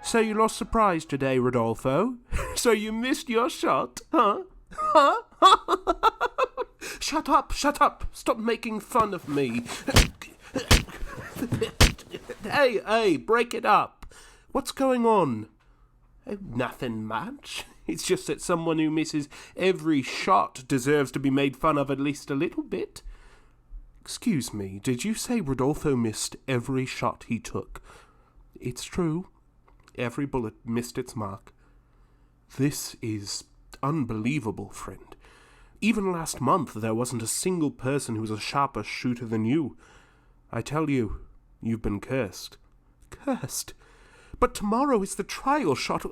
So you lost surprise today, Rodolfo? So you missed your shot, huh? Huh? Shut up! Stop making fun of me. Hey, break it up. What's going on? Oh, nothing much. It's just that someone who misses every shot deserves to be made fun of at least a little bit. Excuse me, did you say Rodolfo missed every shot he took? It's true. Every bullet missed its mark. This is unbelievable, friend. Even last month there wasn't a single person who was a sharper shooter than you. I tell you, you've been cursed. Cursed? But tomorrow is the trial shot.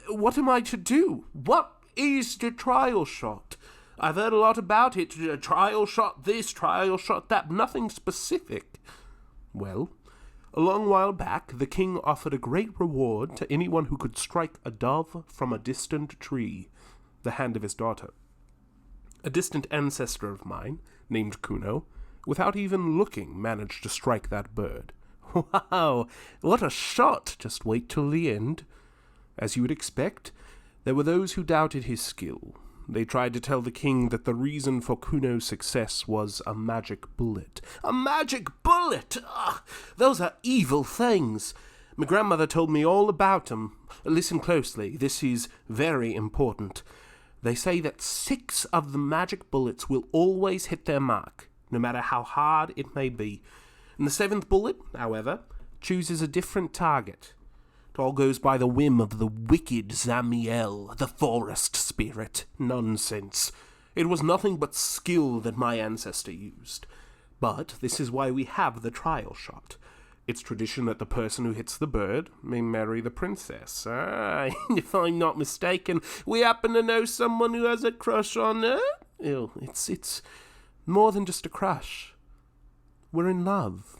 What am I to do? What is the trial shot? I've heard a lot about it. Trial shot this, trial shot that. Nothing specific. Well, a long while back, the king offered a great reward to anyone who could strike a dove from a distant tree, the hand of his daughter. A distant ancestor of mine, named Kuno, without even looking, managed to strike that bird. Wow, what a shot! Just wait till the end. As you would expect, there were those who doubted his skill. They tried to tell the king that the reason for Kuno's success was a magic bullet. A magic bullet! Ugh, those are evil things. My grandmother told me all about them. Listen closely, this is very important. They say that 6 of the magic bullets will always hit their mark, no matter how hard it may be. And the 7th bullet, however, chooses a different target. It all goes by the whim of the wicked Zamiel, the forest spirit. Nonsense. It was nothing but skill that my ancestor used. But this is why we have the trial shot. It's tradition that the person who hits the bird may marry the princess. If I'm not mistaken, we happen to know someone who has a crush on her. It's more than just a crush. We're in love.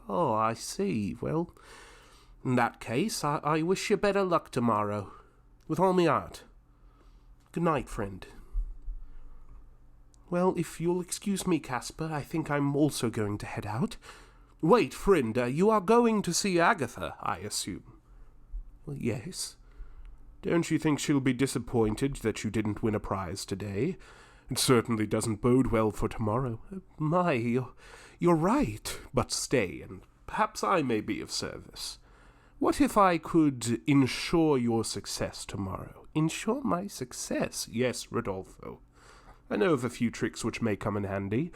Oh, I see. Well, in that case, I wish you better luck tomorrow. With all my heart. Good night, friend. Well, if you'll excuse me, Casper, I think I'm also going to head out. Wait, friend, you are going to see Agatha, I assume. Well, yes. Don't you think she'll be disappointed that you didn't win a prize today? It certainly doesn't bode well for tomorrow. My, you're right. But stay, and perhaps I may be of service. What if I could ensure your success tomorrow? Ensure my success? Yes, Rodolfo. I know of a few tricks which may come in handy,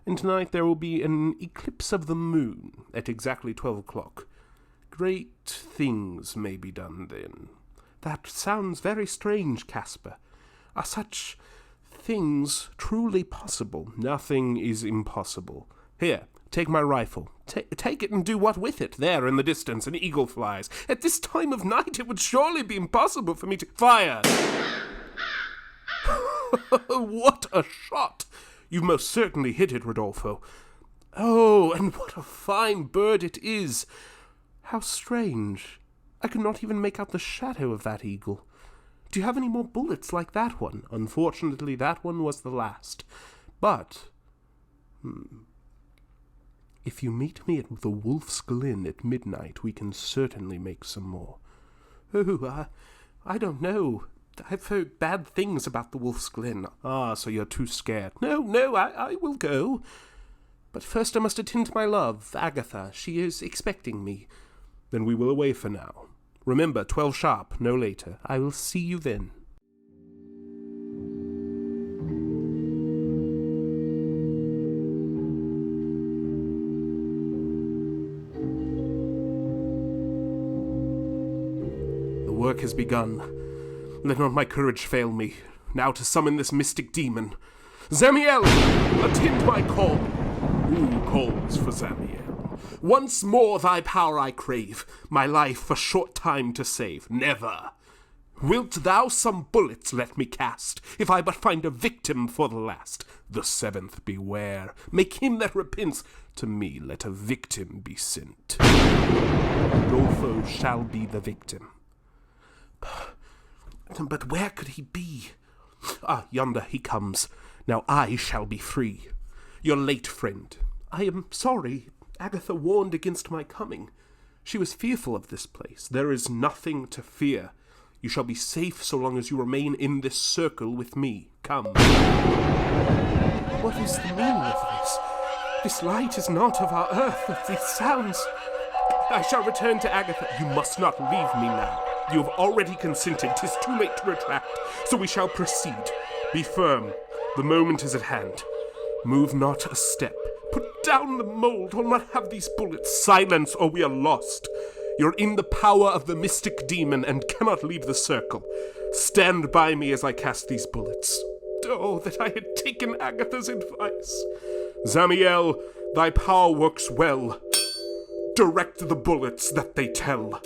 and tonight there will be an eclipse of the moon at exactly 12 o'clock. Great things may be done then. That sounds very strange, Casper. Are such things truly possible? Nothing is impossible. Here, take my rifle. Take it and do what with it? There in the distance an eagle flies. At this time of night it would surely be impossible for me to fire. What a shot! You most certainly hit it, Rodolfo. Oh, and what a fine bird it is! How strange. I could not even make out the shadow of that eagle. Do you have any more bullets like that one? Unfortunately, that one was the last. But, if you meet me at the Wolf's Glen at midnight, we can certainly make some more. Oh, I don't know. I've heard bad things about the Wolf's Glen. Ah, so you're too scared. No, I will go. But first I must attend to my love, Agatha. She is expecting me. Then we will away for now. Remember, 12 sharp, no later. I will see you then. The work has begun. Let not my courage fail me. Now to summon this mystic demon. Zamiel! Attend my call! Who calls for Zamiel? Once more thy power I crave, my life a short time to save. Never! Wilt thou some bullets let me cast, if I but find a victim for the last? The 7th beware, make him that repents. To me let a victim be sent. Rodolfo shall be the victim. But where could he be? Ah, yonder he comes. Now I shall be free. You're late, friend. I am sorry. Agatha warned against my coming. She was fearful of this place. There is nothing to fear. You shall be safe so long as you remain in this circle with me. Come. What is the meaning of this? This light is not of our earth. These sounds... I shall return to Agatha. You must not leave me now. You have already consented. 'Tis too late to retract, so we shall proceed. Be firm. The moment is at hand. Move not a step. Put down the mold. We'll not have these bullets. Silence, or we are lost. You're in the power of the mystic demon and cannot leave the circle. Stand by me as I cast these bullets. Oh, that I had taken Agatha's advice. Zamiel, thy power works well. Direct the bullets that they tell.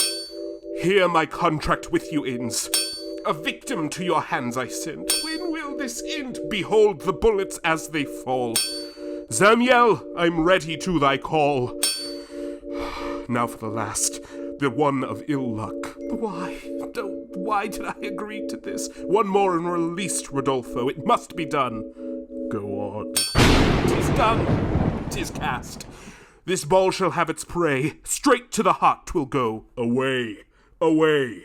Here my contract with you ends. A victim to your hands I send. When will this end? Behold the bullets as they fall. Zamiel, I'm ready to thy call. Now for the last, the one of ill luck. Why did I agree to this? One more and released, Rodolfo. It must be done. Go on. 'Tis done. 'Tis cast. This ball shall have its prey. Straight to the heart 'twill go. Away, away.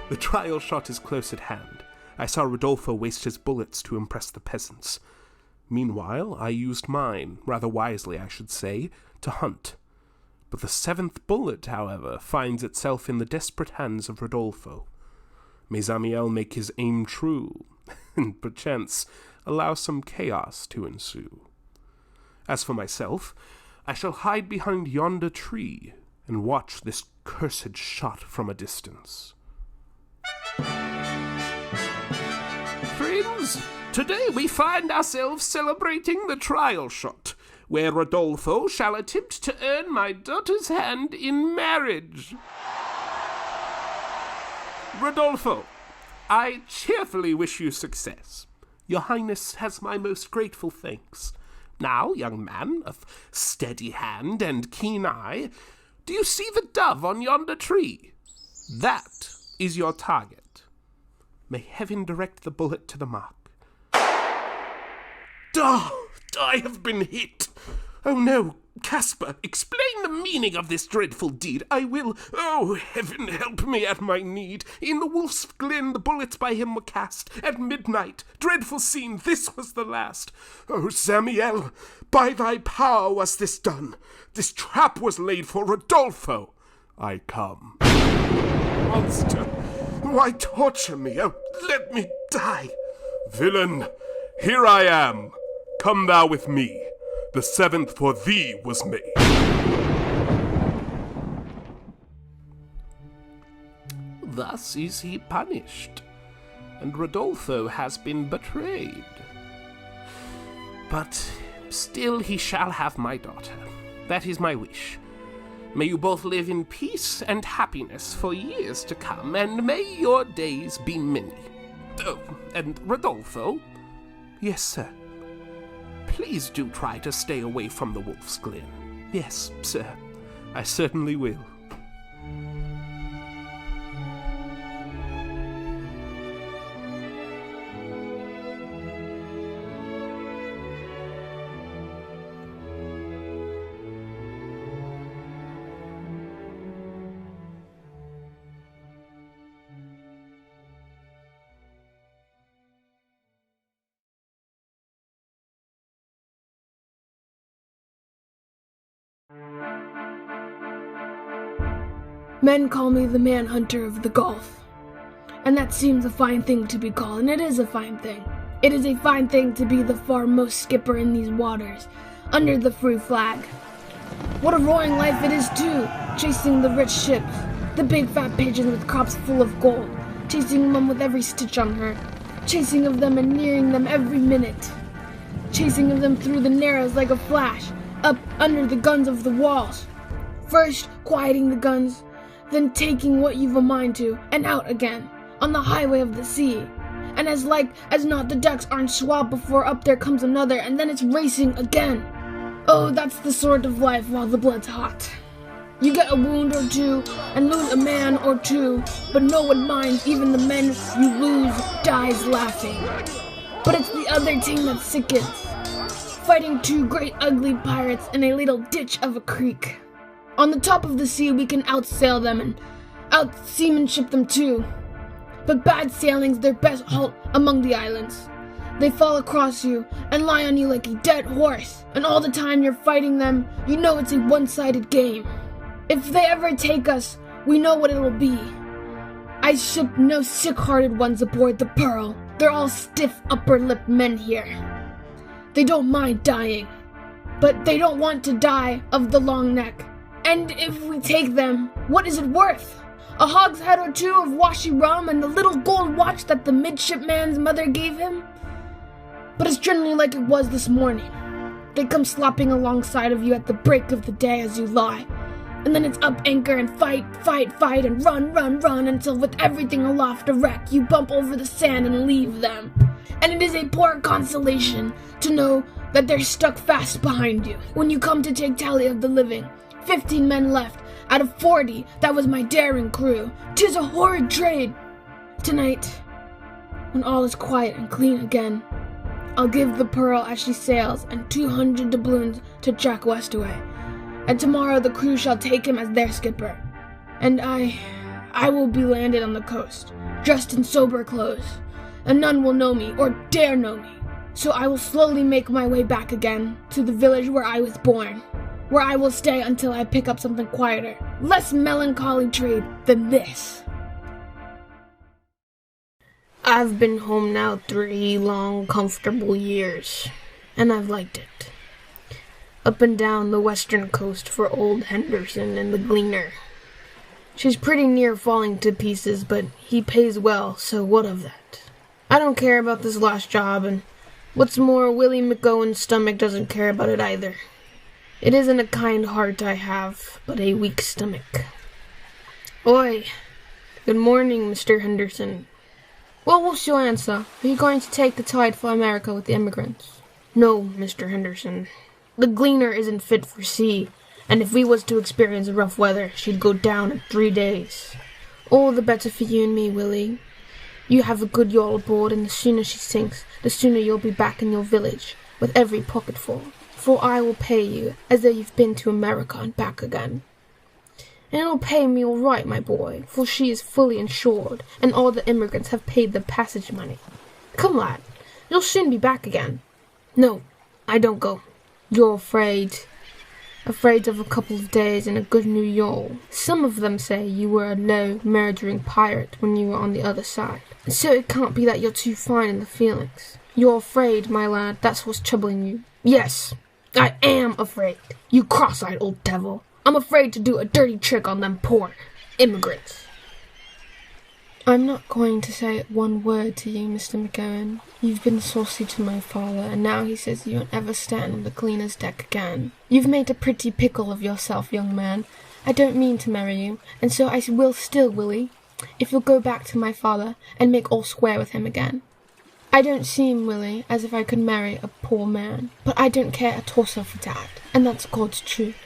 The trial shot is close at hand. I saw Rodolfo waste his bullets to impress the peasants. Meanwhile, I used mine, rather wisely, I should say, to hunt. But the 7th bullet, however, finds itself in the desperate hands of Rodolfo. May Zamiel make his aim true, and perchance allow some chaos to ensue. As for myself, I shall hide behind yonder tree and watch this cursed shot from a distance. Friends, today we find ourselves celebrating the trial shot, where Rodolfo shall attempt to earn my daughter's hand in marriage. Rodolfo, I cheerfully wish you success. Your Highness has my most grateful thanks. Now, young man, of steady hand and keen eye, do you see the dove on yonder tree? That is your target. May heaven direct the bullet to the mark. Oh, I have been hit. Oh no, Caspar, explain the meaning of this dreadful deed. I will. Oh, heaven help me at my need. In the wolf's glen the bullets by him were cast. At midnight, dreadful scene, this was the last. Oh, Zamiel, by thy power was this done. This trap was laid for Rodolfo. I come. Monster, why torture me? Oh, let me die. Villain, here I am. Come thou with me. The 7th for thee was made. Thus is he punished, and Rodolfo has been betrayed. But still he shall have my daughter. That is my wish. May you both live in peace and happiness for years to come, and may your days be many. Oh, and Rodolfo? Yes, sir. Please do try to stay away from the Wolf's Glen. Yes, sir. I certainly will. Men call me the Manhunter of the Gulf, and that seems a fine thing to be called, and it is a fine thing. It is a fine thing to be the foremost skipper in these waters, under the free flag. What a roaring life it is, too, chasing the rich ships, the big fat pigeons with crops full of gold, chasing them with every stitch on her, chasing of them and nearing them every minute, chasing of them through the narrows like a flash, up under the guns of the walls, first quieting the guns, then taking what you've a mind to, and out again, on the highway of the sea. And as like as not the decks aren't swabbed before up there comes another, and then it's racing again. Oh, that's the sort of life while the blood's hot. You get a wound or two and lose a man or two, but no one minds. Even the men you lose dies laughing. But it's the other team that sickens, fighting two great ugly pirates in a little ditch of a creek. On the top of the sea we can outsail them and out-seamanship them too. But bad sailing's their best halt among the islands. They fall across you and lie on you like a dead horse, and all the time you're fighting them, you know it's a one-sided game. If they ever take us, we know what it'll be. I ship no sick-hearted ones aboard the Pearl. They're all stiff upper-lip men here. They don't mind dying, but they don't want to die of the long neck. And if we take them, what is it worth? A hogshead or two of washy rum and the little gold watch that the midshipman's mother gave him? But it's generally like it was this morning. They come slopping alongside of you at the break of the day as you lie. And then it's up anchor and fight, and run, until with everything aloft a wreck, you bump over the sand and leave them. And it is a poor consolation to know that they're stuck fast behind you. When you come to take tally of the living, 15 men left out of 40, that was my daring crew. 'Tis a horrid trade. Tonight, when all is quiet and clean again, I'll give the Pearl as she sails and 200 doubloons to Jack Westaway. And tomorrow the crew shall take him as their skipper. And I will be landed on the coast, dressed in sober clothes, and none will know me or dare know me. So I will slowly make my way back again to the village where I was born, where I will stay until I pick up something quieter, less melancholy trade than this. I've been home now 3 long, comfortable years, and I've liked it. Up and down the western coast for old Henderson and the Gleaner. She's pretty near falling to pieces, but he pays well, so what of that? I don't care about this last job, and what's more, Willie McGowan's stomach doesn't care about it either. It isn't a kind heart I have, but a weak stomach. Oi! Good morning, Mr. Henderson. Well, what's your answer? Are you going to take the tide for America with the immigrants? No, Mr. Henderson. The Gleaner isn't fit for sea, and if we was to experience rough weather, she'd go down in 3 days. All the better for you and me, Willie. You have a good yawl aboard, and the sooner she sinks, the sooner you'll be back in your village, with every pocket full. For I will pay you, as though you've been to America and back again. And it'll pay me all right, my boy, for she is fully insured, and all the immigrants have paid the passage money. Come, lad, you'll soon be back again. No, I don't go. You're afraid of a couple of days and a good new yawl. Some of them say you were a low, murdering pirate when you were on the other side. So it can't be that you're too fine in the feelings. You're afraid, my lad, that's what's troubling you. Yes, I am afraid, you cross-eyed old devil. I'm afraid to do a dirty trick on them poor immigrants. I'm not going to say one word to you, Mr. McGowan. You've been saucy to my father, and now he says you won't ever stand on the cleaner's deck again. You've made a pretty pickle of yourself, young man. I don't mean to marry you, and so I will still, Willie, if you'll go back to my father and make all square with him again. I don't seem, Willie, as if I could marry a poor man, but I don't care a torso for that, and that's God's truth.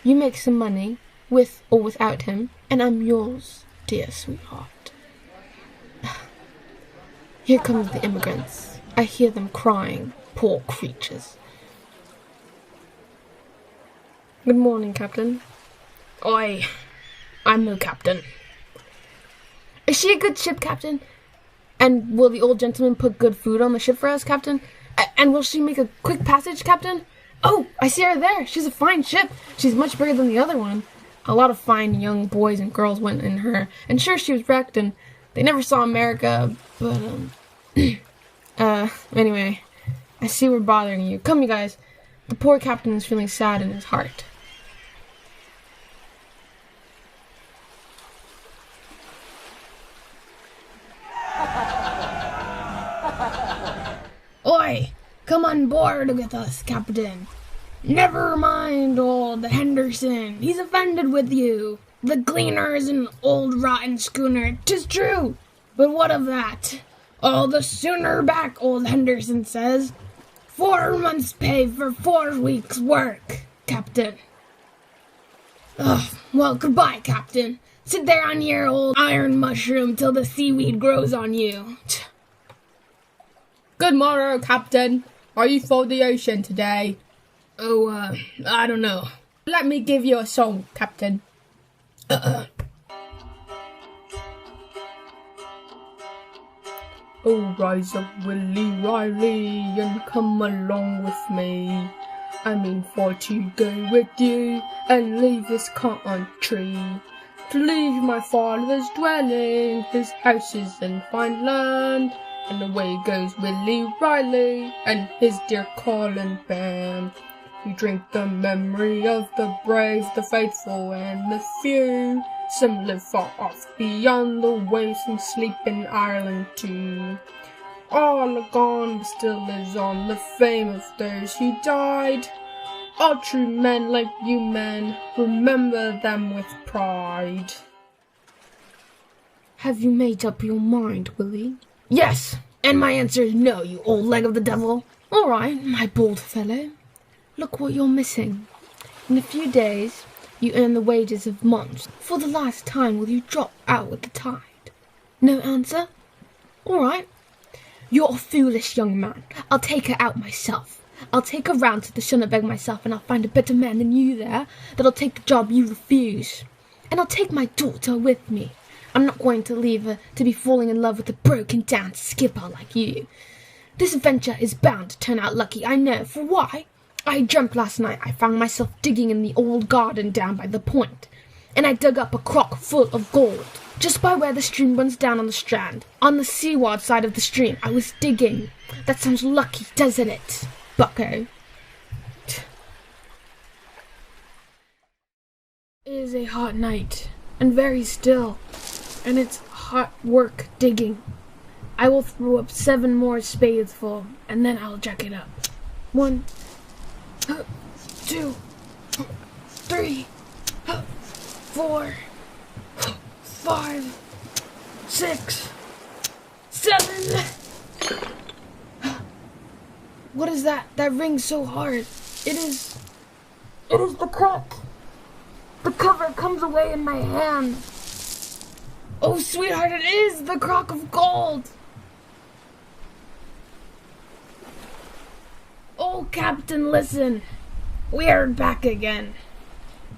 You make some money, with or without him, and I'm yours, dear sweetheart. Here come the immigrants. I hear them crying, poor creatures. Good morning, Captain. Oi, I'm no captain. Is she a good ship, Captain? And will the old gentleman put good food on the ship for us, Captain? And will she make a quick passage, Captain? Oh, I see her there. She's a fine ship. She's much bigger than the other one. A lot of fine young boys and girls went in her, and sure she was wrecked, and they never saw America, but, anyway, I see we're bothering you. Come, you guys. The poor captain is feeling sad in his heart. Oi! Come on board with us, Captain. Never mind old Henderson. He's offended with you. The Gleaner is an old rotten schooner, 'tis true. But what of that? All the sooner back, old Henderson says. 4 months' pay for 4 weeks' work, Captain. Ugh, well, goodbye, Captain. Sit there on your old iron mushroom till the seaweed grows on you. Good morrow, Captain. Are you for the ocean today? Oh, I don't know. Let me give you a song, Captain. Oh, rise up, Willie Riley, and come along with me. I mean for to go with you and leave this country. To leave my father's dwelling, his houses and fine land. And away goes Willie Riley and his dear calling band. We drink the memory of the brave, the faithful and the few. Some live far off beyond the waves and sleep in Ireland too. All are gone, but still lives on the fame of those who died. All true men like you men, remember them with pride. Have you made up your mind, Willie? Yes, and my answer is no, you old leg of the devil. All right, my bold fellow. Look what you're missing. In a few days, you earn the wages of months. For the last time, will you drop out with the tide? No answer? All right. You're a foolish young man. I'll take her out myself. I'll take her round to the Schöneberg myself, and I'll find a better man than you there that'll take the job you refuse. And I'll take my daughter with me. I'm not going to leave her to be falling in love with a broken-down skipper like you. This adventure is bound to turn out lucky, I know. For why? I dreamt last night I found myself digging in the old garden down by the point, and I dug up a crock full of gold, just by where the stream runs down on the strand. On the seaward side of the stream I was digging. That sounds lucky, doesn't it, bucko? It is a hot night, and very still, and it's hot work digging. I will throw up 7 more spadesful, and then I'll jack it up. 1, 2, 3, 4, 5, 6, 7. What is that? That rings so hard. It is the crock. The cover comes away in my hand. Oh, sweetheart, it is the crock of gold. Oh, Captain, listen. We're back again.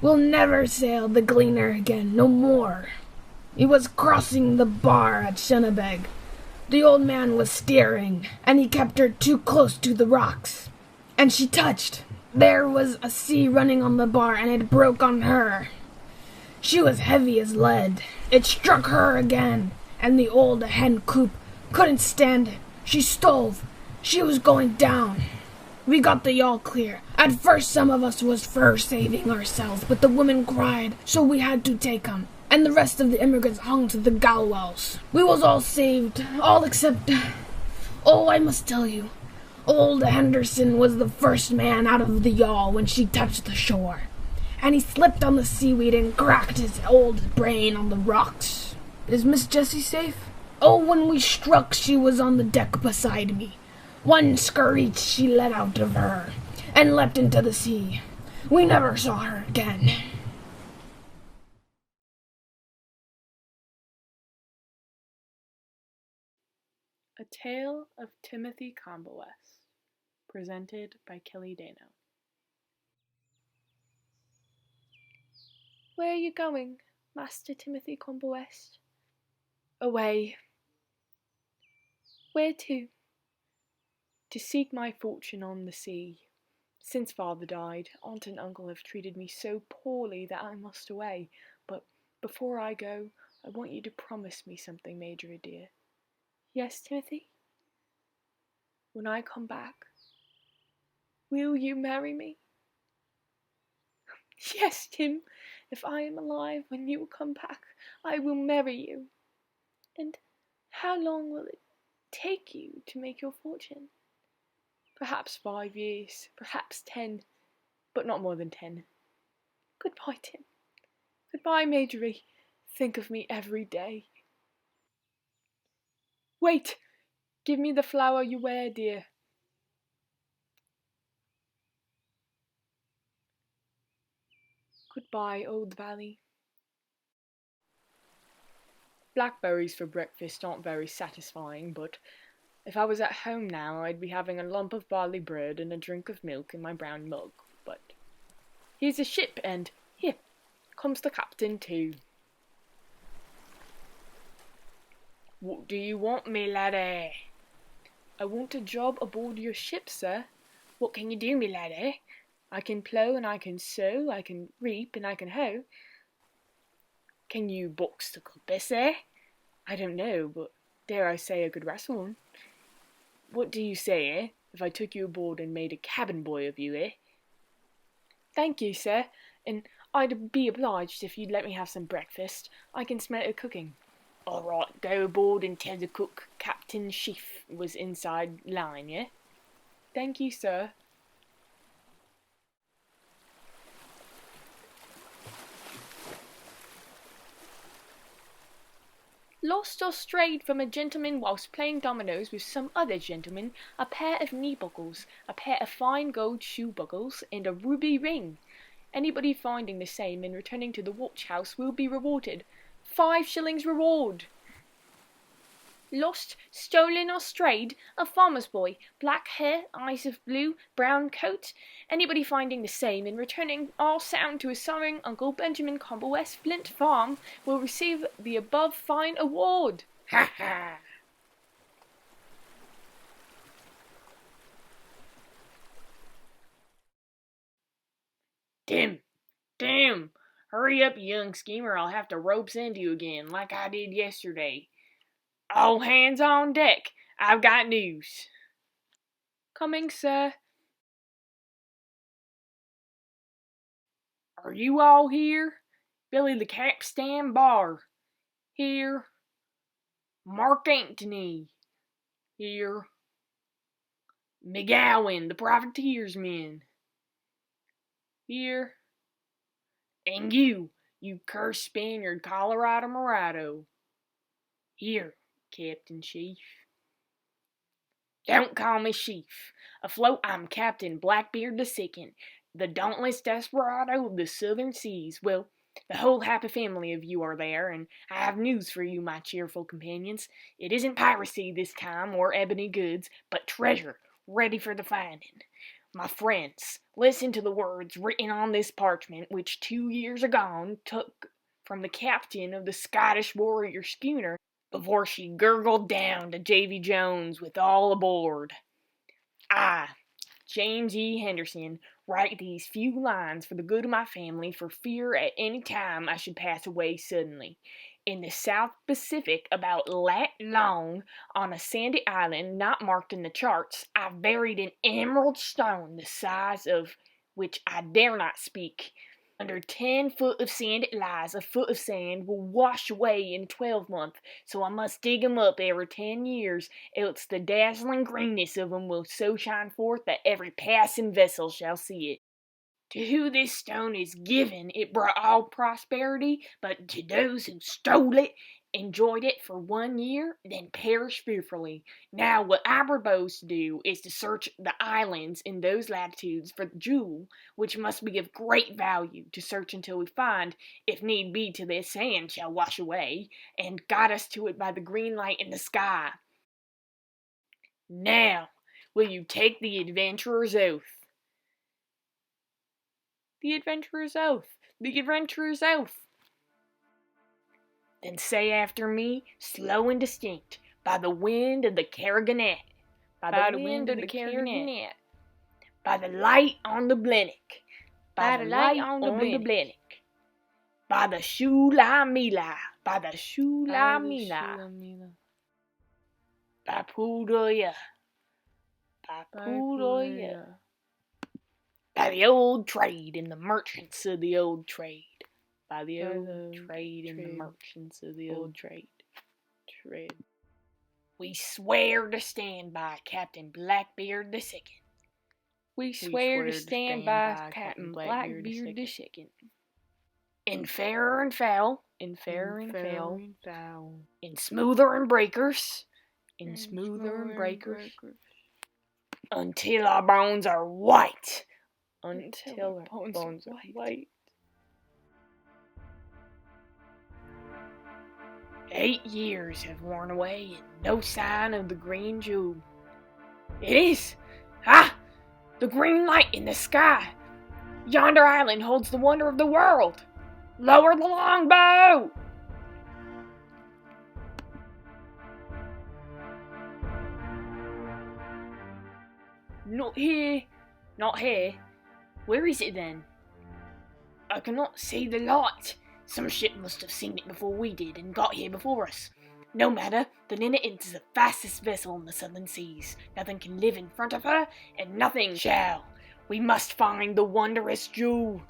We'll never sail the Gleaner again, no more. He was crossing the bar at Schöneberg. The old man was steering, and he kept her too close to the rocks. And she touched. There was a sea running on the bar, and it broke on her. She was heavy as lead. It struck her again, and the old hen coop couldn't stand it. She stove. She was going down. We got the yawl clear. At first some of us was for saving ourselves, but the women cried, so we had to take 'em. And the rest of the immigrants hung to the gallows. We was all saved, all except... Oh, I must tell you, old Henderson was the first man out of the yawl when she touched the shore. And he slipped on the seaweed and cracked his old brain on the rocks. Is Miss Jessie safe? Oh, when we struck, she was on the deck beside me. One screech she let out of her, and leapt into the sea. We never saw her again. A Tale of Timothy Coombewest, presented by Kelly Daigenault. Where are you going, Master Timothy Coombewest? Away. Where to? To seek my fortune on the sea. Since father died, aunt and uncle have treated me so poorly that I must away. But before I go, I want you to promise me something, Major dear. Yes, Timothy? When I come back, will you marry me? Yes, Tim. If I am alive when you come back, I will marry you. And how long will it take you to make your fortune? Perhaps 5 years, perhaps 10, but not more than 10. Goodbye, Tim. Goodbye, Majorie. Think of me every day. Wait! Give me the flower you wear, dear. Goodbye, old valley. Blackberries for breakfast aren't very satisfying, but if I was at home now, I'd be having a lump of barley bread and a drink of milk in my brown mug. But here's a ship, and here comes the captain too. What do you want, me laddie? I want a job aboard your ship, sir. What can you do, me laddie? I can plough and I can sow, I can reap and I can hoe. Can you box the compass, eh? I don't know, but dare I say I could wrestle one. What do you say, eh, if I took you aboard and made a cabin boy of you, eh? Thank you, sir, and I'd be obliged if you'd let me have some breakfast. I can smell it cooking. All right, go aboard and tell the cook Captain Sheaf was inside line, yeah? Thank you, sir. Lost or strayed from a gentleman whilst playing dominoes with some other gentleman, a pair of knee buckles, a pair of fine gold shoe buckles, and a ruby ring. Anybody finding the same and returning to the watch house will be rewarded. 5 shillings reward. Lost, stolen or strayed, a farmer's boy, black hair, eyes of blue, brown coat. Anybody finding the same and returning all sound to his sorrowing Uncle Benjamin Coombewest Flint Farm will receive the above fine award. Ha ha! Damn! Hurry up, you young schemer, I'll have to rope send you again, like I did yesterday. All hands on deck, I've got news. Coming, sir. Are you all here? Billy the capstan bar. Here. Mark Antony. Here. McGowan, the privateersman. Here. And you cursed Spaniard, Colorado Morado. Here, Captain Chief. Don't call me Chief. Afloat, I'm Captain Blackbeard II, the dauntless desperado of the southern seas. Well, the whole happy family of you are there, and I have news for you, my cheerful companions. It isn't piracy this time, or ebony goods, but treasure, ready for the finding. My friends, listen to the words written on this parchment, which 2 years agone took from the captain of the Scottish warrior schooner before she gurgled down to Davy Jones with all aboard. I, James E. Henderson, write these few lines for the good of my family, for fear at any time I should pass away suddenly. In the South Pacific, about lat long, on a sandy island not marked in the charts, I buried an emerald stone the size of which I dare not speak. Under 10 foot of sand it lies. A foot of sand will wash away in 12-month, so I must dig 'em up every 10 years, else the dazzling greenness of 'em will so shine forth that every passing vessel shall see it. To who this stone is given, it brought all prosperity, but to those who stole it, enjoyed it for 1 year, then perished fearfully. Now, what I propose to do is to search the islands in those latitudes for the jewel, which must be of great value, to search until we find, if need be till the sand shall wash away, and guide us to it by the green light in the sky. Now, will you take the adventurer's oath? The adventurer's oath! The adventurer's oath! Then say after me, slow and distinct, by the wind of the Carignet, by the wind of the Carignet, by the light on the Blennock, by the light on the Blennock, by the Shulamila, by the Shulamila, by Poodoya, by Poodoya, by the old trade and the merchants of the old trade. By the old trade and the merchants of the old trade. We swear to stand by Captain Blackbeard II. We swear to stand by Captain Blackbeard II. In fair and foul, in fair and foul, in smoother and breakers, in smoother and breakers, until our bones are white. Until our bones are white. 8 years have worn away and no sign of the green jewel. It is! Ah! The green light in the sky! Yonder island holds the wonder of the world! Lower the longbow! Not here. Not here. Where is it then? I cannot see the light. Some ship must have seen it before we did and got here before us. No matter, the Nineveh is the fastest vessel in the southern seas. Nothing can live in front of her, and nothing shall. We must find the wondrous jewel.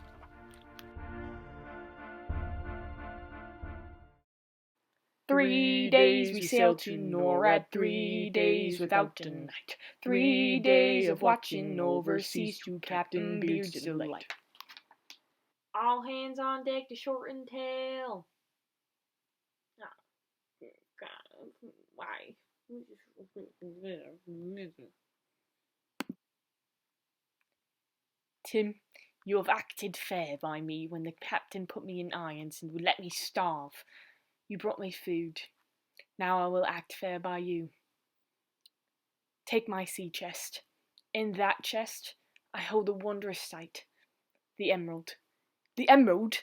"3 days we sailed to Norad, 3 days without a night, 3 days of watching overseas to Captain Beard's delight. All hands on deck to shorten tail." Oh, God, why? Tim, you have acted fair by me when the captain put me in irons and would let me starve. You brought me food. Now I will act fair by you. Take my sea chest. In that chest I hold a wondrous sight. The emerald. The emerald?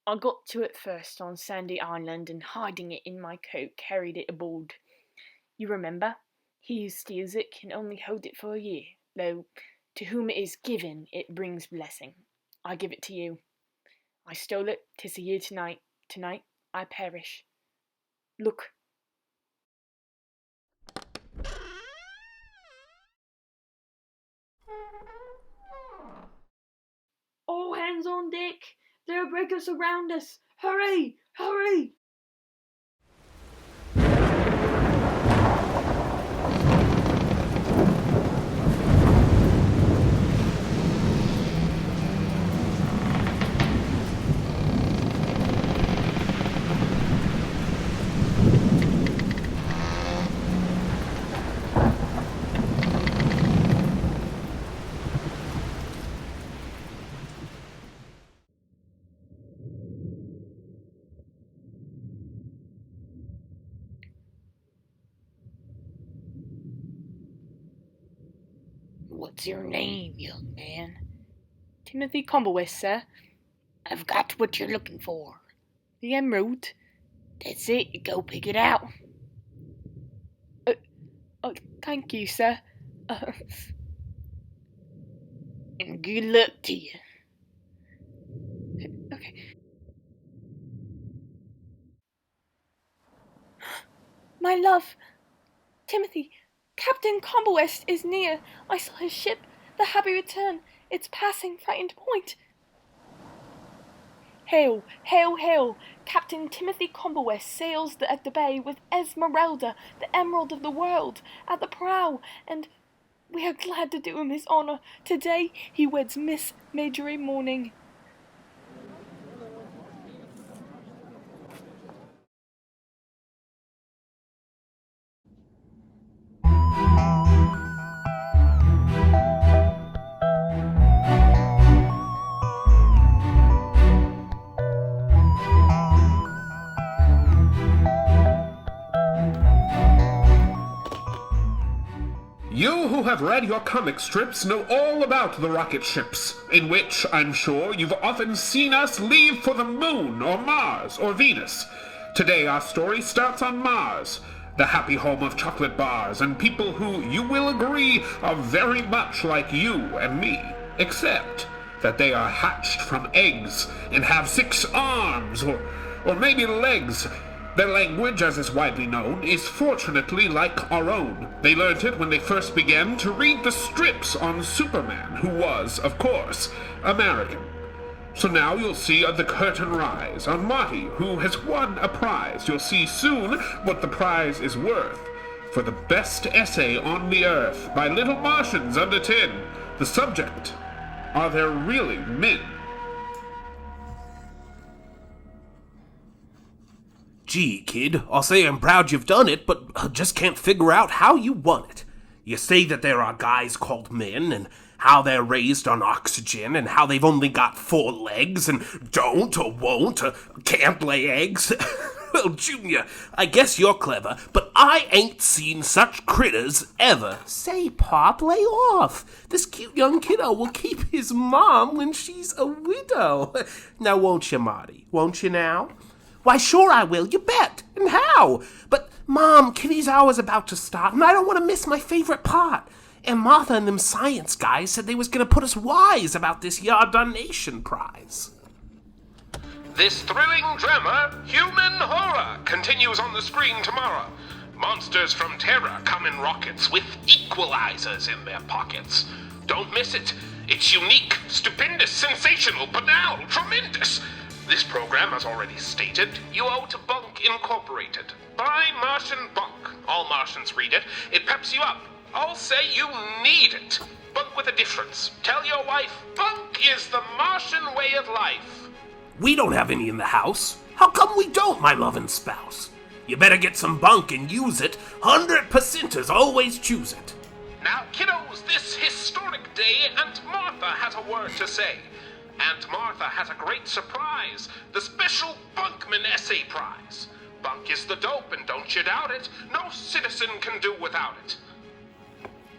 I got to it first on Sandy Island and hiding it in my coat carried it aboard. You remember? He who steals it can only hold it for a year, though to whom it is given it brings blessing. I give it to you. I stole it, 'tis a year tonight. Tonight I perish. Look. All hands on deck! There are breakers around us! Hurry! Hurry! What's your name, young man? Timothy Coombewest, sir. I've got what you're looking for. The emerald? That's it, go pick it out. Thank you, sir. And good luck to you. Okay. My love, Timothy, Captain Coombewest is near. I saw his ship, the Happy Return. It's passing Frightened Point. Hail, hail, hail! Captain Timothy Coombewest sails at the bay with Esmeralda, the emerald of the world, at the prow, and we are glad to do him this honour. Today he weds Miss Marjorie Morning. You who have read your comic strips know all about the rocket ships, in which, I'm sure, you've often seen us leave for the moon, or Mars, or Venus. Today our story starts on Mars, the happy home of chocolate bars and people who, you will agree, are very much like you and me, except that they are hatched from eggs and have 6 arms, or maybe legs. Their language, as is widely known, is fortunately like our own. They learnt it when they first began to read the strips on Superman, who was, of course, American. So now you'll see the curtain rise on Marty, who has won a prize. You'll see soon what the prize is worth. For the best essay on the Earth by Little Martians under 10. The subject, are there really men? Gee, kid, I'll say I'm proud you've done it, but I just can't figure out how you won it. You say that there are guys called men, and how they're raised on oxygen, and how they've only got 4 legs, and don't or won't or can't lay eggs. Well, Junior, I guess you're clever, but I ain't seen such critters ever. Say, Pop, lay off. This cute young kiddo will keep his mom when she's a widow. Now, won't you, Marty? Won't you now? Why, sure I will, you bet. And how? But, Mom, Kitty's hour's about to start, and I don't want to miss my favorite part. And Martha and them science guys said they was going to put us wise about this Yardonation prize. This thrilling drama, Human Horror, continues on the screen tomorrow. Monsters from Terra come in rockets with equalizers in their pockets. Don't miss it. It's unique, stupendous, sensational, banal, tremendous. This program, as already stated, you owe to Bunk Incorporated. Buy Martian Bunk. All Martians read it. It peps you up. I'll say you need it. Bunk with a difference. Tell your wife, Bunk is the Martian way of life. We don't have any in the house. How come we don't, my loving spouse? You better get some Bunk and use it. 100%ers always choose it. Now, kiddos, this historic day, Aunt Martha has a word to say. Aunt Martha has a great surprise, the special Bunkman Essay Prize. Bunk is the dope, and don't you doubt it. No citizen can do without it.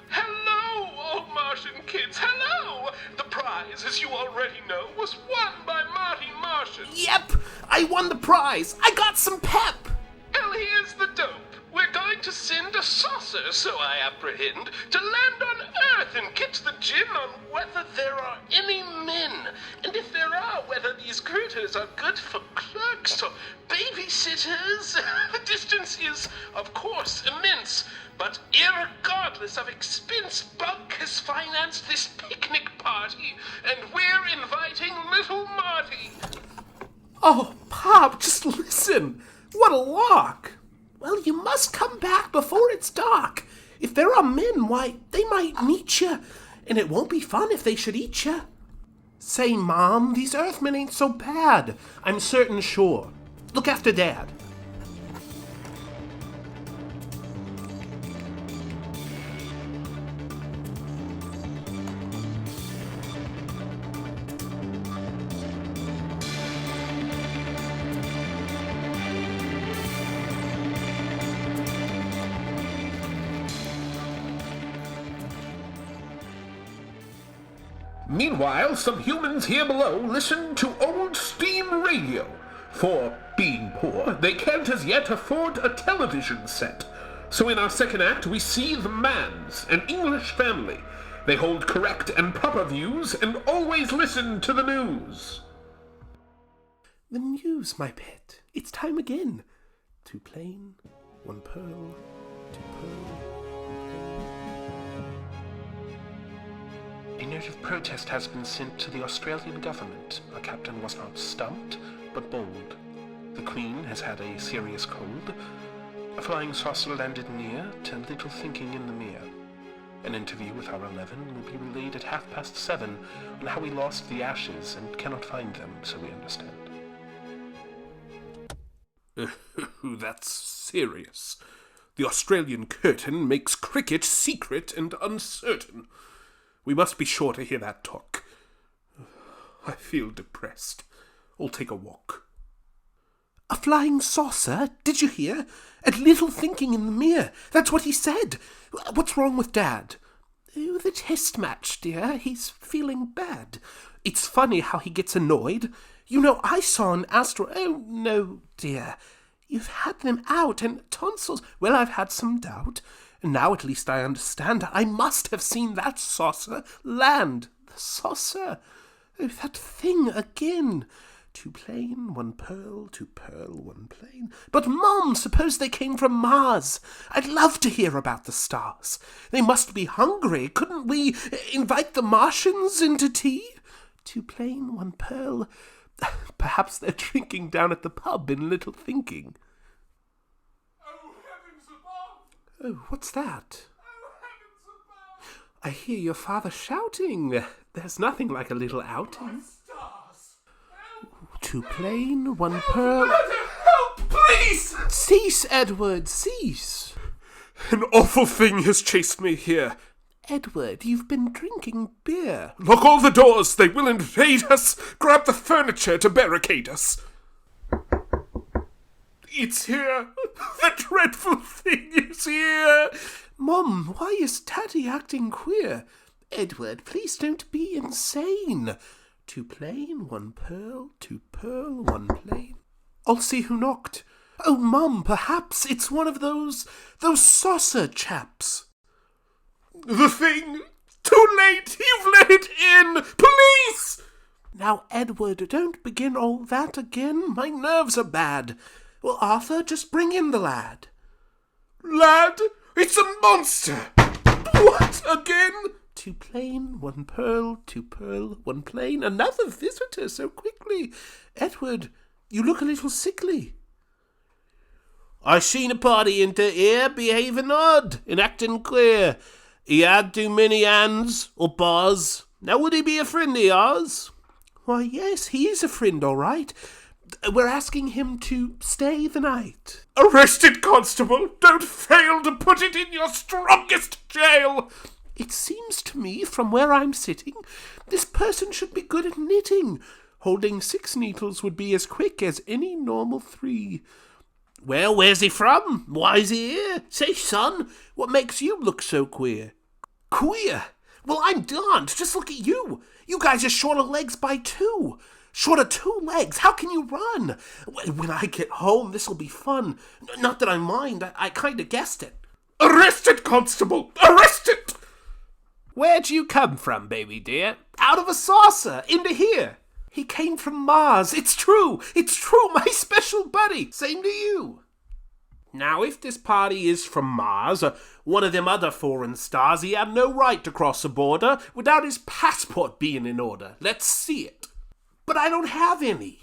Hello, old Martian kids, hello! The prize, as you already know, was won by Marty Martian. Yep, I won the prize. I got some pep. Well, here's the dope. We're going to send a saucer, so I apprehend, to land on Earth and get the gin on whether there are any men. And if there are, whether these critters are good for clerks or babysitters. The distance is, of course, immense. But irregardless of expense, Bunk has financed this picnic party, and we're inviting little Marty. Oh, Pop, just listen. What a lark. Well, you must come back before it's dark. If there are men, why, they might meet you, and it won't be fun if they should eat you. Say, Mom, these Earthmen ain't so bad. I'm certain sure. Look after Dad. Meanwhile, some humans here below listen to old steam radio. For, being poor, they can't as yet afford a television set. So in our second act, we see the Manns, an English family. They hold correct and proper views and always listen to the news. The news, my pet. It's time again. 2 plain, 1 pearl, 2 pearl. A note of protest has been sent to the Australian government. Our captain was not stumped, but bold. The Queen has had a serious cold. A flying saucer landed near, to little thinking in the mere. An interview with our 11 will be relayed at 7:30 on how we lost the ashes and cannot find them, so we understand. That's serious. The Australian curtain makes cricket secret and uncertain. We must be sure to hear that talk. I feel depressed. I'll take a walk. A flying saucer? Did you hear? And little thinking in the mirror. That's what he said. What's wrong with Dad? Oh, the test match, dear. He's feeling bad. It's funny how he gets annoyed. You know, I saw an Oh, no, dear. You've had them out, and tonsils. Well, I've had some doubt. And now at least I understand. I must have seen that saucer land. The saucer. Oh, that thing again. 2 plain, 1 pearl, 2 pearl, 1 plain. But, Mom, suppose they came from Mars. I'd love to hear about the stars. They must be hungry. Couldn't we invite the Martians into tea? 2 plain, 1 pearl. Perhaps they're drinking down at the pub in Little Thinking. Oh, heavens above! Oh, what's that? Oh, heavens above! I hear your father shouting. There's nothing like a little outing. Stars! Help! 2 plain, 1 pearl. Help, please! Cease, Edward, cease. An awful thing has chased me here. Edward, you've been drinking beer. Lock all the doors, they will invade us. Grab the furniture to barricade us. It's here. The dreadful thing is here. Mum, why is Daddy acting queer? Edward, please don't be insane. 2 plain, 1 pearl, 2 pearl, 1 plain. I'll see who knocked. Oh, Mum, perhaps it's one of those saucer chaps. The thing! Too late! You've let it in! Police! Now, Edward, don't begin all that again. My nerves are bad. Well, Arthur, just bring in the lad. Lad? It's a monster! What, again? 2 plain, 1 pearl, 2 pearl, 1 plain. Another visitor so quickly. Edward, you look a little sickly. I seen a party into here behaving odd and acting queer. He had too many hands or paws. Now would he be a friend of yours? Why, yes, he is a friend, all right. We're asking him to stay the night. Arrested, constable! Don't fail to put it in your strongest jail! It seems to me, from where I'm sitting, this person should be good at knitting. Holding 6 needles would be as quick as any normal 3. Well, where's he from? Why is he here? Say, son, what makes you look so queer? Queer? Well, I'm darned. Just look at you. You guys are short of legs by 2. Short of 2 legs. How can you run? When I get home, this'll be fun. Not that I mind. I kind of guessed it. Arrested, constable! Arrested! Where'd you come from, baby dear? Out of a saucer. Into here. He came from Mars. It's true. It's true. My special buddy. Same to you. Now, if this party is from Mars, or one of them other foreign stars, he had no right to cross the border without his passport being in order. Let's see it. But I don't have any.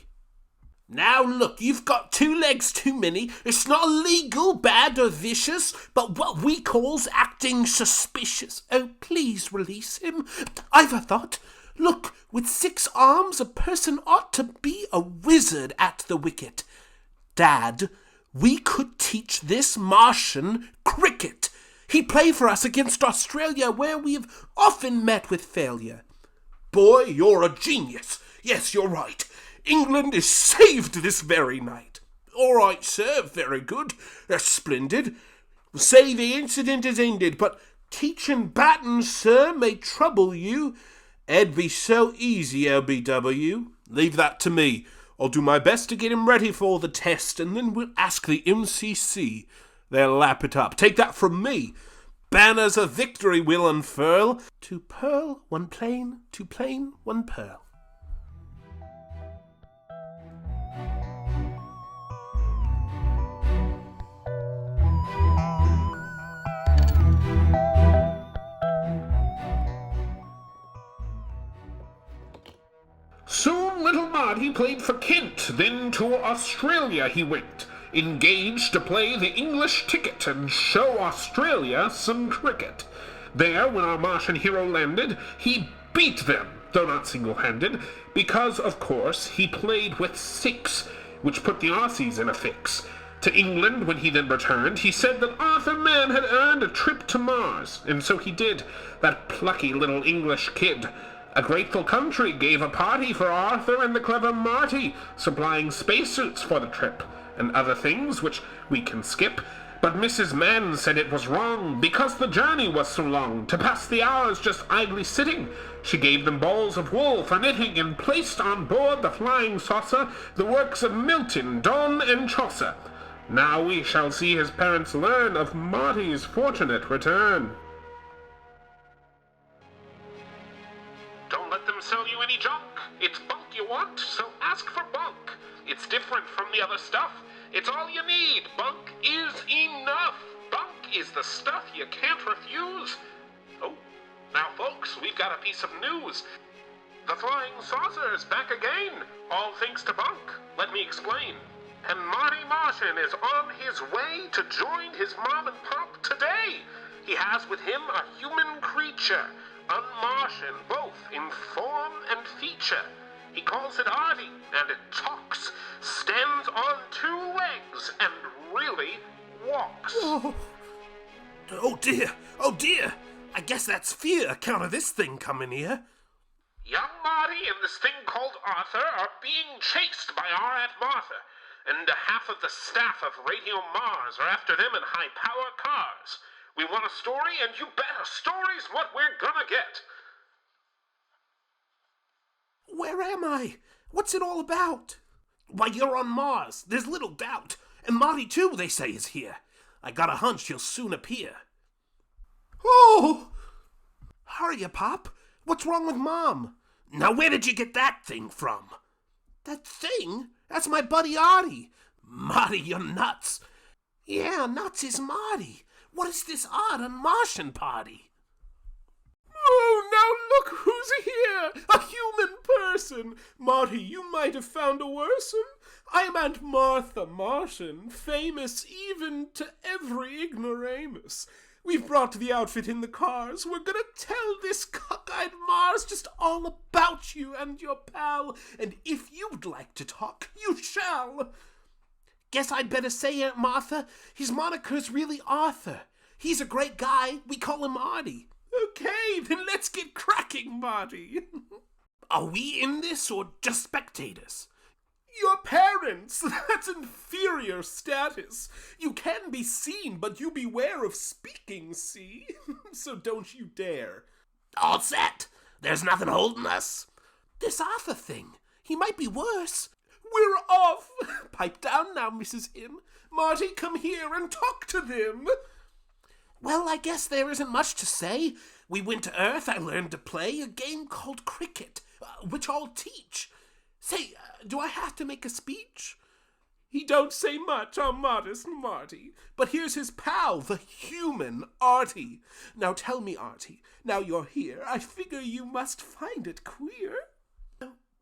Now look, you've got 2 legs too many. It's not illegal, bad or vicious, but what we calls acting suspicious. Oh, please release him. I've a thought. Look, with 6 arms, a person ought to be a wizard at the wicket. Dad, we could teach this Martian cricket. He'd play for us against Australia, where we've often met with failure. Boy, you're a genius. Yes, you're right. England is saved this very night. All right, sir, very good. That's splendid. Say the incident is ended, but teaching batting, sir, may trouble you. It'd be so easy, LBW. Leave that to me. I'll do my best to get him ready for the test, and then we'll ask the MCC. They'll lap it up. Take that from me. Banners of victory we'll unfurl. 2 pearl, 1 plain, 2 plain, 1 pearl. Soon little Marty played for Kent, then to Australia he went, engaged to play the English ticket and show Australia some cricket. There, when our Martian hero landed, he beat them, though not single-handed, because, of course, he played with 6, which put the Aussies in a fix. To England, when he then returned, he said that Arthur Mann had earned a trip to Mars, and so he did, that plucky little English kid. A grateful country gave a party for Arthur and the clever Marty, supplying spacesuits for the trip, and other things which we can skip. But Mrs. Mann said it was wrong, because the journey was so long, to pass the hours just idly sitting. She gave them balls of wool for knitting, and placed on board the flying saucer the works of Milton, Donne, and Chaucer. Now we shall see his parents learn of Marty's fortunate return. Don't let them sell you any junk. It's bunk you want, so ask for bunk. It's different from the other stuff. It's all you need. Bunk is enough. Bunk is the stuff you can't refuse. Oh, now folks, we've got a piece of news. The flying saucer is back again, all thanks to Bunk. Let me explain. And Marty Martian is on his way to join his mom and pop today. He has with him a human creature, un-Martian, both in form and feature. He calls it Artie, and it talks, stands on 2 legs, and really walks. Oh dear. I guess that's fear, account of this thing coming here. Young Marty and this thing called Arthur are being chased by our Aunt Martha, and half of the staff of Radio Mars are after them in high-power cars. We want a story, and you bet a story's what we're gonna get. Where am I? What's it all about? Why, you're on Mars, there's little doubt. And Marty, too, they say, is here. I got a hunch he'll soon appear. Oh! Hurry up, Pop. What's wrong with Mom? Now, where did you get that thing from? That thing? That's my buddy Artie. Marty, you're nuts. Yeah, nuts is Marty. What is this odd and Martian party? Oh, now look who's here! A human person! Marty, you might have found a worse'un. I'm Aunt Martha Martian, famous even to every ignoramus. We've brought the outfit in the cars. We're gonna tell this cockeyed Mars just all about you and your pal, and if you'd like to talk, you shall. Guess I'd better say, Aunt Martha, his moniker's really Arthur. He's a great guy. We call him Marty. Okay, then let's get cracking, Marty. Are we in this or just spectators? Your parents! That's inferior status. You can be seen, but you beware of speaking, see? So don't you dare. All set. There's nothing holding us. This Arthur thing. He might be worse. We're off. Pipe down now, Mrs. M. Marty, come here and talk to them. Well, I guess there isn't much to say. We went to Earth, I learned to play a game called cricket, which I'll teach. Say, do I have to make a speech? He don't say much, our modest Marty. But here's his pal, the human Artie. Now tell me, Artie, now you're here, I figure you must find it queer.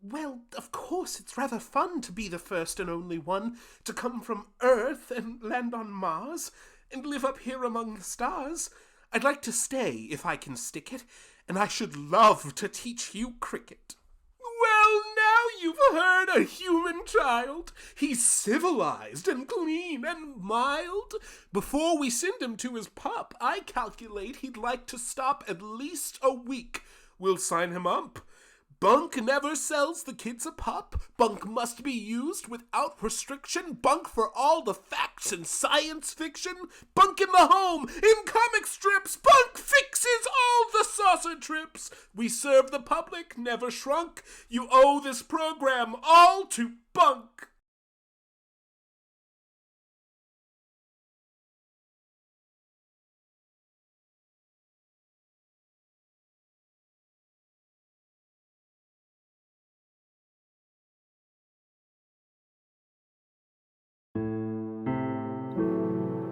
Well, of course, it's rather fun to be the first and only one to come from Earth and land on Mars and live up here among the stars. I'd like to stay, if I can stick it, and I should love to teach you cricket. Well, now you've heard a human child. He's civilized and clean and mild. Before we send him to his pup, I calculate he'd like to stop at least a week. We'll sign him up. Bunk never sells the kids a pup. Bunk must be used without restriction. Bunk for all the facts in science fiction. Bunk in the home, in comic strips. Bunk fixes all the saucer trips. We serve the public, never shrunk. You owe this program all to Bunk.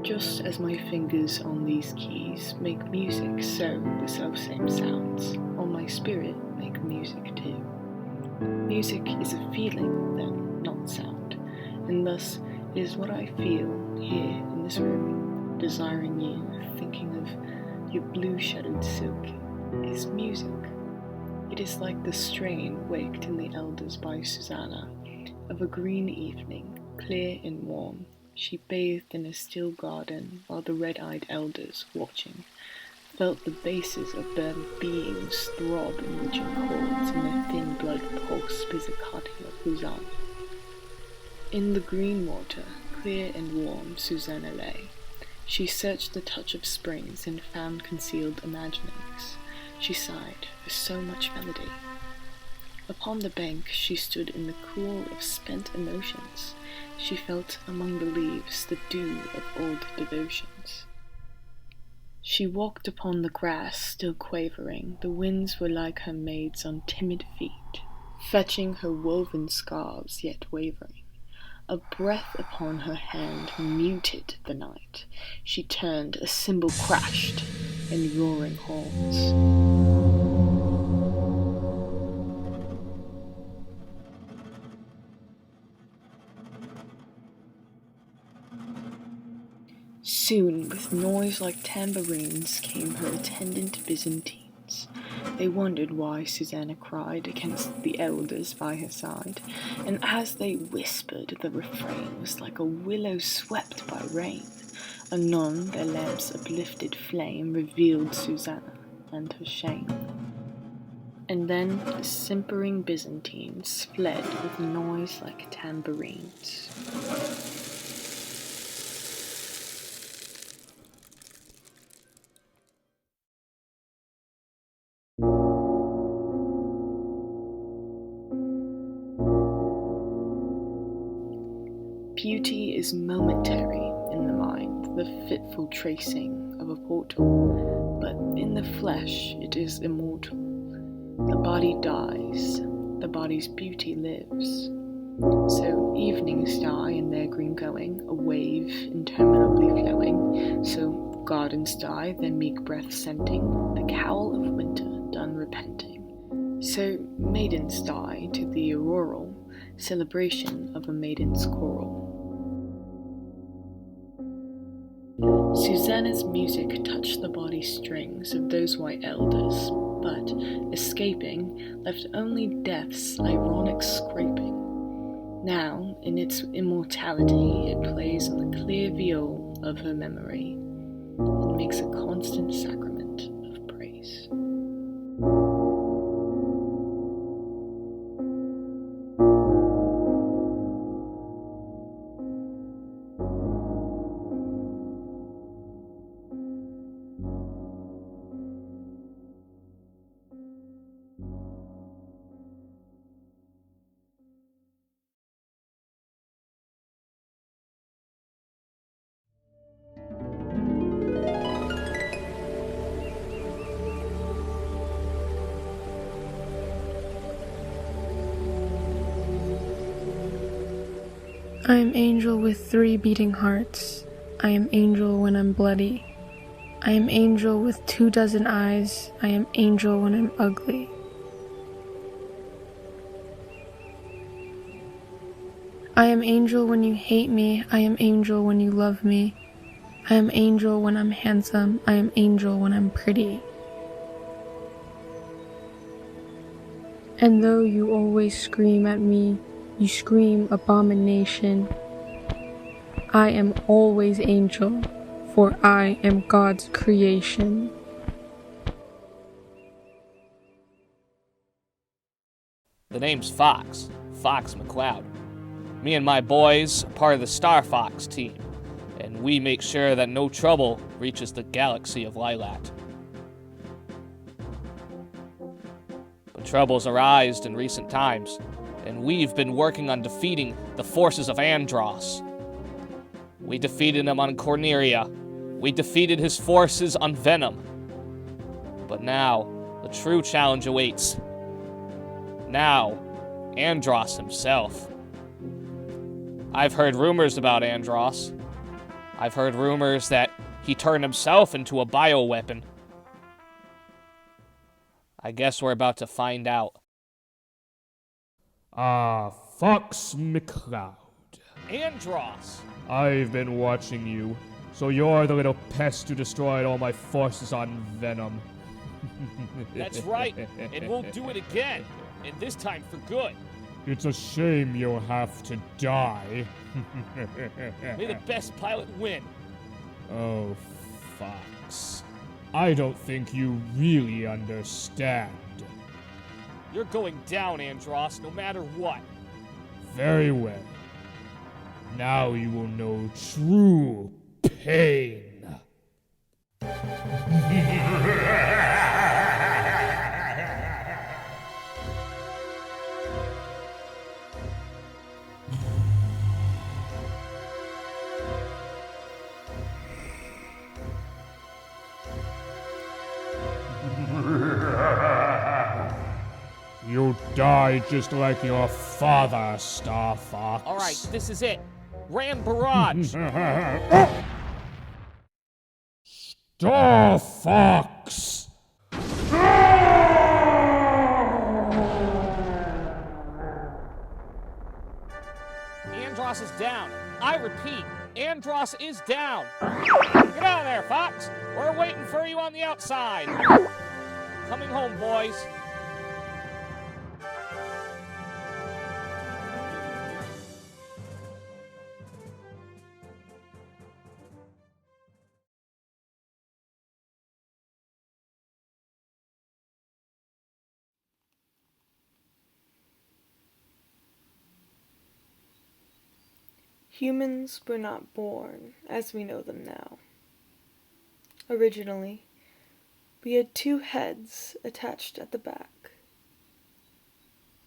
Just as my fingers on these keys make music, so the selfsame sounds on my spirit make music too. Music is a feeling, then, not sound, and thus is what I feel here in this room, desiring you, thinking of your blue-shadowed silk, is music. It is like the strain waked in the elders by Susanna, of a green evening, clear and warm. She bathed in a still garden while the red-eyed elders, watching, felt the bases of their beings throb in witching chords and their thin blood pulse pizzicati of Hosanna. In the green water, clear and warm, Susanna lay. She searched the touch of springs and found concealed imaginings. She sighed for so much melody. Upon the bank she stood in the cool of spent emotions. She felt among the leaves the dew of old devotions. She walked upon the grass, still quavering. The winds were like her maids on timid feet, fetching her woven scarves, yet wavering. A breath upon her hand muted the night. She turned, a cymbal crashed, and roaring horns. Soon, with noise like tambourines, came her attendant Byzantines. They wondered why Susanna cried against the elders by her side, and as they whispered, the refrain was like a willow swept by rain. Anon, their lamps' uplifted flame revealed Susanna and her shame. And then the simpering Byzantines fled with noise like tambourines. Beauty is momentary in the mind, the fitful tracing of a portal, but in the flesh it is immortal. The body dies, the body's beauty lives. So evenings die in their green going, a wave interminably flowing. So gardens die, their meek breath scenting, the cowl of winter done repenting. So maidens die to the auroral celebration of a maiden's choral. Susanna's music touched the body strings of those white elders, but, escaping, left only death's ironic scraping. Now, in its immortality, it plays on the clear viol of her memory, and makes a constant sacrament of praise. I am angel with 3 beating hearts. I am angel when I'm bloody. I am angel with 24 eyes. I am angel when I'm ugly. I am angel when you hate me. I am angel when you love me. I am angel when I'm handsome. I am angel when I'm pretty. And though you always scream at me, you scream abomination. I am always angel, for I am God's creation. The name's Fox McCloud. Me and my boys are part of the STARFOX team, and we make sure that no trouble reaches the galaxy of Lilac. But troubles arised in recent times, and we've been working on defeating the forces of Andros. We defeated him on Corneria. We defeated his forces on Venom. But now, the true challenge awaits. Now, Andros himself. I've heard rumors about Andros. I've heard rumors that he turned himself into a bioweapon. I guess we're about to find out. Fox McCloud. Andros! I've been watching you. So you're the little pest who destroyed all my forces on Venom. That's right, and we'll do it again, and this time for good. It's a shame you'll have to die. May the best pilot win. Oh, Fox. I don't think you really understand. You're going down, Andros, no matter what. Very well. Now you will know true pain. You'll die just like your father, StarFox. All right, this is it. Ram Barrage! StarFox! Andros is down. I repeat, Andros is down. Get out of there, Fox. We're waiting for you on the outside. Coming home, boys. Humans were not born as we know them now. Originally, we had 2 heads attached at the back.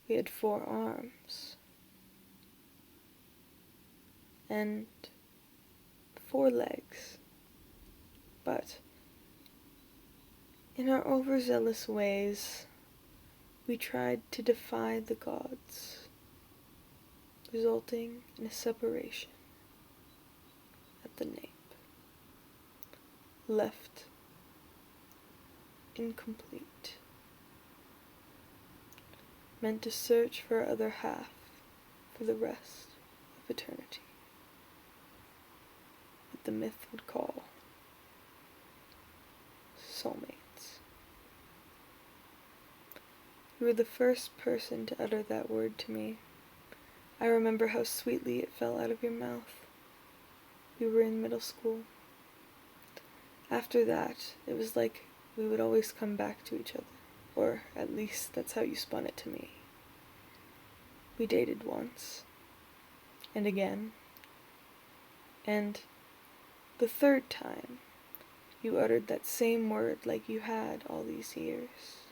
We had 4 arms. And 4 legs. But in our overzealous ways, we tried to defy the gods, resulting in a separation at the nape, left incomplete, meant to search for our other half for the rest of eternity, what the myth would call soulmates. You were the first person to utter that word to me. I remember how sweetly it fell out of your mouth. We were in middle school. After that, it was like we would always come back to each other, or at least that's how you spun it to me. We dated once, and again, and the 3rd time, you uttered that same word like you had all these years.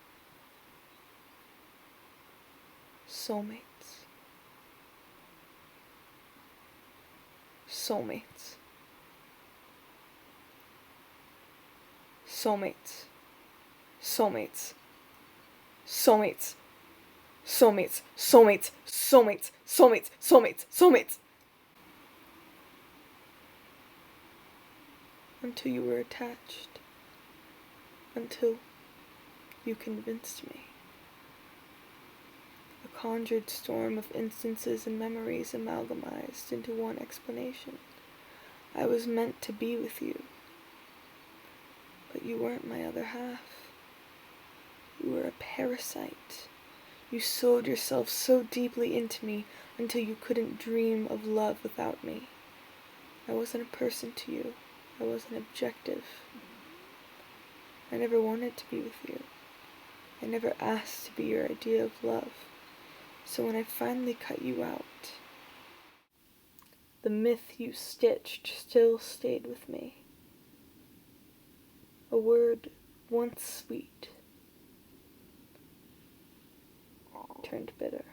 Soulmates. Soulmates. Soulmates. Soulmates. Soulmates. Soulmates. Soulmates. Soulmates. Soulmates. Soulmates. Soulmates. Until you were attached. Until you convinced me. A conjured storm of instances and memories amalgamized into one explanation. I was meant to be with you. But you weren't my other half. You were a parasite. You sewed yourself so deeply into me until you couldn't dream of love without me. I wasn't a person to you. I wasn't objective. I never wanted to be with you. I never asked to be your idea of love. So when I finally cut you out, the myth you stitched still stayed with me. A word once sweet turned bitter.